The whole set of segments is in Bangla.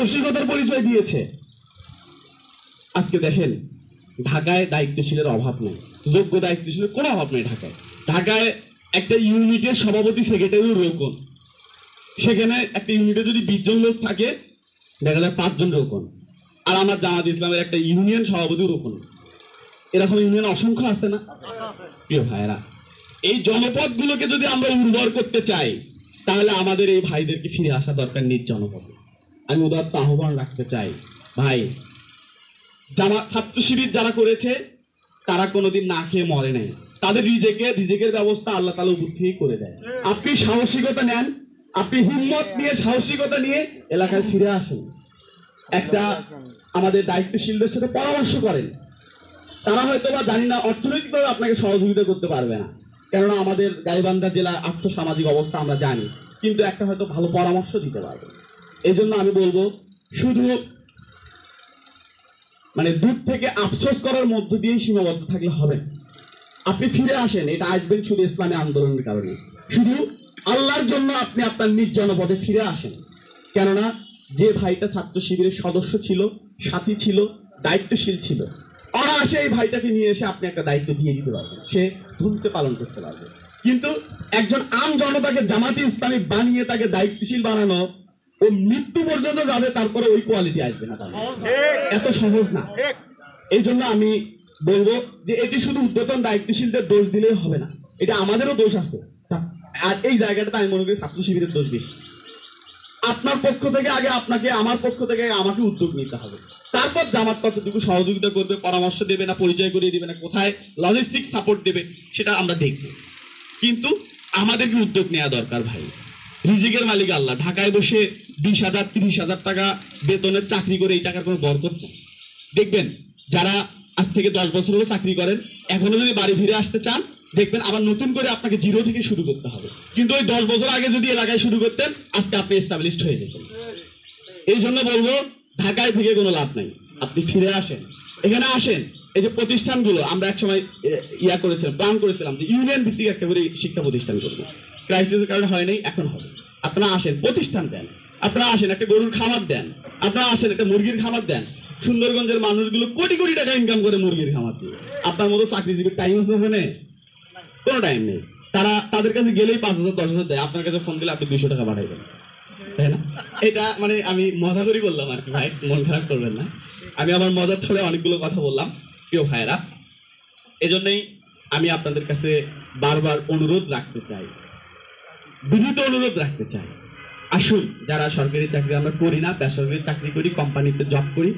সাহসিকতার পরিচয় দিয়েছে। আজকে দেখেন ঢাকায় দায়িত্বশীলের অভাব নেই, যোগ্য দায়িত্বশীলের কোনো অভাব নেই। ঢাকায় একটা ইউনিটের সভাপতি সেক্রেটারি রোকন, সেখানে একটা ইউনিটে যদি 20 জন লোক থাকে দেখা যায় 5 জন রোকন। আর আমার জামাত ইসলামের একটা ইউনিয়ন সভাপতি রোকন। এরকম ইউনিয়ন অসংখ্য আছে না প্রিয় ভাইয়েরা? এই জনপদগুলোকে যদি আমরা উর্বর করতে চাই তাহলে আমাদের এই ভাইদেরকে ফিরে আসা দরকার নিজ জনপদে। আমি উদাত্ত আহ্বান রাখতে চাই, ভাই জামাত ছাত্র শিবির যারা করেছে তারা কোনোদিন না খেয়ে মরে নাই, তাদের রিজেকের ব্যবস্থা আল্লাহ তাআলা উপর থেকে করে দেয়। আপনি সাহসিকতা নেন, আপনি হিম্মত নিয়ে সাহসিকতা নিয়ে এলাকায় ফিরে আসেন, একটা আমাদের দায়িত্বশীলদের সাথে পরামর্শ করেন। তারা হয়তো বা জানি না অর্থনৈতিকভাবে আপনাকে সহযোগিতা করতে পারবে না, কেননা আমাদের গাইবান্ধা জেলার আর্থসামাজিক অবস্থা আমরা জানি, কিন্তু একটা হয়তো ভালো পরামর্শ দিতে পারবে। এই জন্য আমি বলবো, শুধু মানে দূর থেকে আফসোস করার মধ্য দিয়েই সীমাবদ্ধ থাকলে হবে না। আপনি ফিরে আসেন, এটা আসবেন শুধু ইসলামী আন্দোলনের কারণে। শুধু আল্লাহর জন্য আপনি আপনার নিজ জনপদে ফিরে আসেন, কেননা যে ভাইটা ছাত্র শিবিরের সদস্য ছিল, সাথী ছিল, দায়িত্বশীল ছিল, অনায়াসে এই ভাইটাকে নিয়ে এসে আপনি একটা দায়িত্ব দিয়ে দিতে পারবেন, সে ধুমতে পালন করতে পারবে। কিন্তু একজন আম জনতাকে জামাতে ইসলামী বানিয়ে তাকে দায়িত্বশীল বানানো, ও মৃত্যু পর্যন্ত যাবে, তারপরে ওই কোয়ালিটি আসবে না, এত সহজ না। এই জন্য আমি বলবো যে এটি শুধু উদ্যতন দায়িত্বশীলদের দোষ দিলেই হবে না, এটা আমাদেরও দোষ আছে। আর এই জায়গাটাতে আমি মনে করি ছাত্র শিবিরের দোষ বেশি। আপনার পক্ষ থেকে আগে আপনাকে, আমার পক্ষ থেকে আমাকে উদ্যোগ নিতে হবে, তারপর জামাত কতটুকু সহযোগিতা করবে, পরামর্শ দেবে না, পরিচয় করিয়ে দেবে না, কোথায় লজিস্টিক সাপোর্ট দেবে সেটা আমরা দেখব। কিন্তু আমাদেরকে উদ্যোগ নেওয়া দরকার ভাই। রিজিকের মালিক আল্লাহ। ঢাকায় বসে 20,000 30,000 টাকা বেতনের চাকরি করে এই টাকার কোনো বরকত নেই। দেখবেন যারা আজ থেকে 10 বছর হলো চাকরি করেন, এখনো যদি বাড়ি ফিরে আসতে চান, দেখবেন আবার নতুন করে আপনাকে জিরো থেকে শুরু করতে হবে। কিন্তু ওই 10 বছর আগে যদি এলাকায় শুরু করতেন, আজকে আপনি এস্টাবলিশড হয়ে যেতেন। এই জন্য বলবো, ঢাকায় থেকে কোনো লাভ নাই, আপনি ফিরে আসেন, এখানে আসেন। এই যে প্রতিষ্ঠানগুলো আমরা একসময় প্ল্যান করেছিলাম যে ইউনিয়ন ভিত্তিক একটা করে শিক্ষা প্রতিষ্ঠান করবো, ক্রাইসিসের কারণে হয় নাই, এখন হবে। আপনারা আসেন, প্রতিষ্ঠান দেন, আপনারা আসেন, একটা গরুর খামার দেন, আপনারা আসেন, একটা মুরগির খামার দেন। সুন্দরগঞ্জের মানুষগুলো কোটি কোটি টাকা ইনকাম করে মুরগির খামার দিয়ে। আপনার মতো চাকরিজীবীর টাইম আছে ওখানে? কোনো টাইম নেই। তাদের কাছে গেলেই 5,000 10,000 দেয়, আপনার কাছে ফোন দিলে আপনি 200 টাকা পাঠাই দেন, তাই না? এটা মানে আমি মজা করে বললাম আর কি ভাই, মন খারাপ করবেন না। আমি আমার মজার ছলে অনেকগুলো কথা বললাম প্রিয় ভাইয়েরা। এজন্যই আমি আপনাদের কাছে বারবার অনুরোধ রাখতে চাই, বিনীত অনুরোধ রাখতে চাই, আসুন যারা সরকারি চাকরি আমরা করি না, বেসরকারি চাকরি করি, কোম্পানিতে জব করি,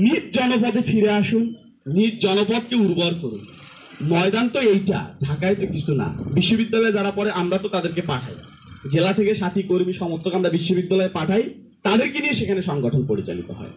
নিজ জনপদে ফিরে আসুন, নিজ জনপদকে উর্বর করুন। ময়দান তো এইটা, ঢাকায় তো কিছু না। বিশ্ববিদ্যালয়ে যারা পড়ে আমরা তো তাদেরকে পাঠাই, জেলা থেকে সাথী কর্মী সমর্থক আমরা বিশ্ববিদ্যালয়ে পাঠাই, তাদেরকে নিয়ে সেখানে সংগঠন পরিচালিত হয়।